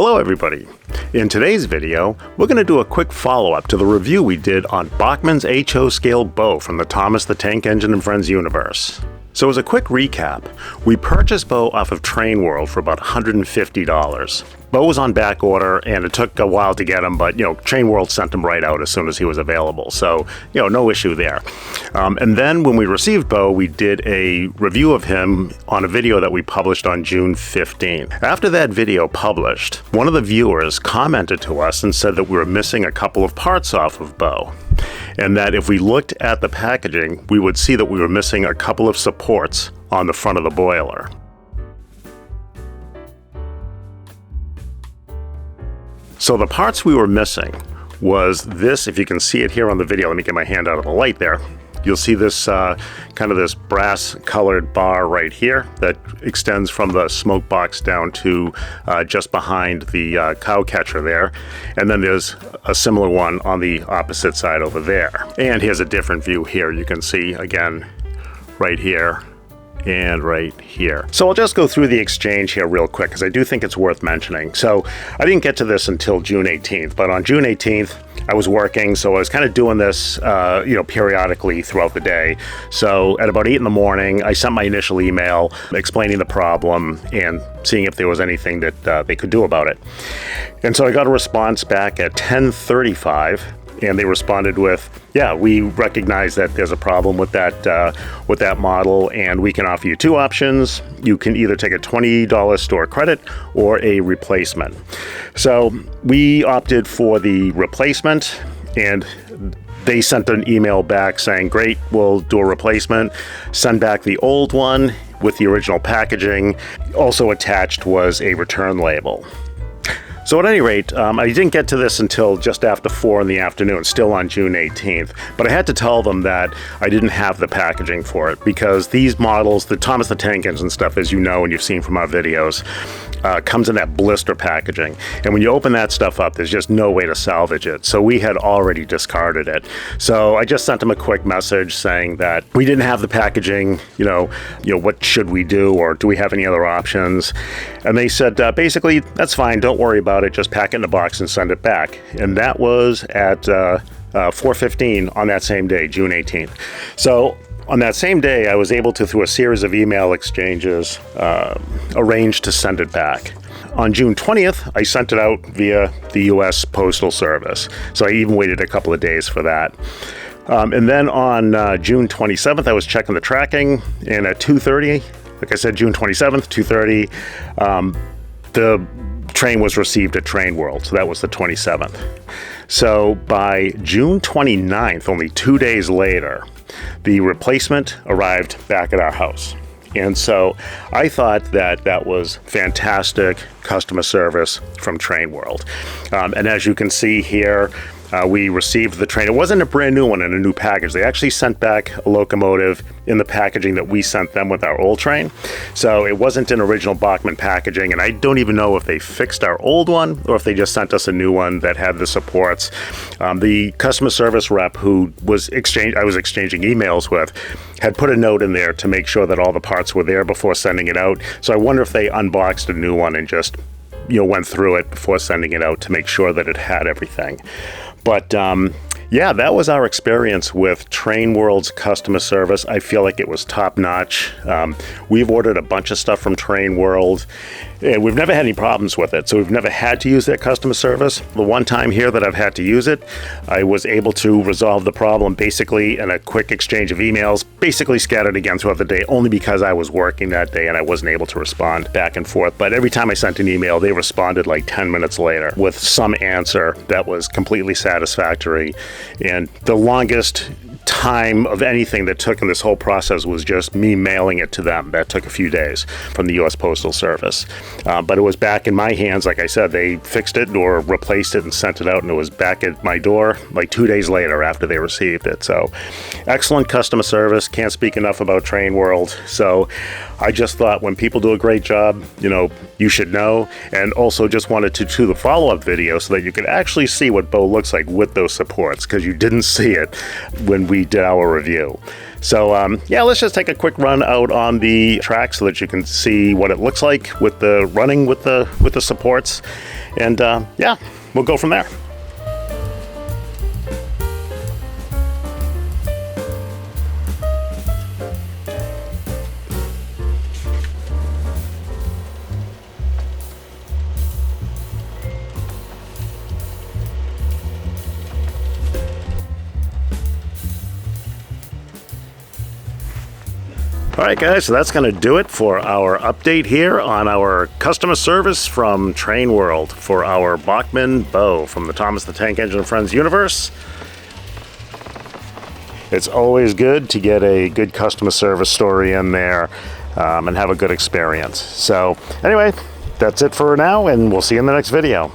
Hello everybody! In today's video, we're going to do a quick follow-up to the review we did on Bachmann's HO scale Beau from the Thomas the Tank Engine and Friends universe. So as a quick recap, we purchased Beau off of TRAINWORLD for about $150. Beau was on back order and it took a while to get him, but TRAINWORLD sent him right out as soon as he was available. So, no issue there. And then when we received Beau, we did a review of him on a video that we published on June 15th. After that video published, one of the viewers commented to us and said that we were missing a couple of parts off of Beau, and that if we looked at the packaging, we would see that we were missing a couple of supports on the front of the boiler. So the parts we were missing was this. If you can see it here on the video, let me get my hand out of the light there. You'll see this kind of this brass colored bar right here that extends from the smoke box down to just behind the cow catcher there. And then there's a similar one on the opposite side over there. And here's a different view here. You can see again right here and right here. So I'll just go through the exchange here real quick because I do think it's worth mentioning. So I didn't get to this until June 18th, but on June 18th I was working, so I was kind of doing this periodically throughout the day. So at about 8 in the morning I sent my initial email explaining the problem and seeing if there was anything that they could do about it. And so I got a response back at 10:35. And they responded with, yeah, we recognize that there's a problem with that model, and we can offer you two options. You can either take a $20 store credit or a replacement. So we opted for the replacement, and they sent an email back saying, great, we'll do a replacement. Send back the old one with the original packaging. Also attached was a return label. So at any rate, I didn't get to this until just after 4 in the afternoon, still on June 18th. But I had to tell them that I didn't have the packaging for it because these models, the Thomas the Tank Engine stuff, as you know and you've seen from our videos, comes in that blister packaging. And when you open that stuff up, there's just no way to salvage it. So we had already discarded it. So I just sent them a quick message saying that we didn't have the packaging, what should we do, or do we have any other options? And they said, basically, that's fine, don't worry about it, just pack it in a box and send it back. And that was at 4:15 on that same day, June 18th. So on that same day, I was able to, through a series of email exchanges, arrange to send it back. On June 20th, I sent it out via the U.S. Postal Service. So I even waited a couple of days for that. And then on June 27th, I was checking the tracking, and at 2:30, like I said, June 27th, 2:30, the train was received at TRAINWORLD, so that was the 27th. So by June 29th, only 2 days later, the replacement arrived back at our house. And so I thought that that was fantastic customer service from TRAINWORLD. And as you can see here, we received the train. It wasn't a brand new one in a new package. They actually sent back a locomotive in the packaging that we sent them with our old train. So it wasn't an original Bachmann packaging, and I don't even know if they fixed our old one or if they just sent us a new one that had the supports. The customer service rep who I was exchanging emails with had put a note in there to make sure that all the parts were there before sending it out. So I wonder if they unboxed a new one and just went through it before sending it out to make sure that it had everything. But yeah, that was our experience with TRAINWORLD's customer service. I feel like it was top notch. We've ordered a bunch of stuff from TRAINWORLD, and we've never had any problems with it. So we've never had to use their customer service. The one time here that I've had to use it, I was able to resolve the problem basically in a quick exchange of emails, basically scattered again throughout the day, only because I was working that day and I wasn't able to respond back and forth. But every time I sent an email, they responded like 10 minutes later with some answer that was completely satisfactory. And the longest time of anything that took in this whole process was just me mailing it to them. That took a few days from the U.S. Postal Service. But it was back in my hands. Like I said, they fixed it or replaced it and sent it out, and it was back at my door like 2 days later after they received it. So excellent customer service. Can't speak enough about TRAINWORLD. So I just thought when people do a great job, you should know. And also just wanted to do the follow-up video so that you could actually see what Beau looks like with those supports, because you didn't see it when we did our review. So yeah, let's just take a quick run out on the track so that you can see what it looks like with the running with the supports, and yeah, we'll go from there. All right, guys, so that's going to do it for our update here on our customer service from TRAINWORLD for our Bachmann Beau from the Thomas the Tank Engine and Friends universe. It's always good to get a good customer service story in there and have a good experience. So anyway, that's it for now, and we'll see you in the next video.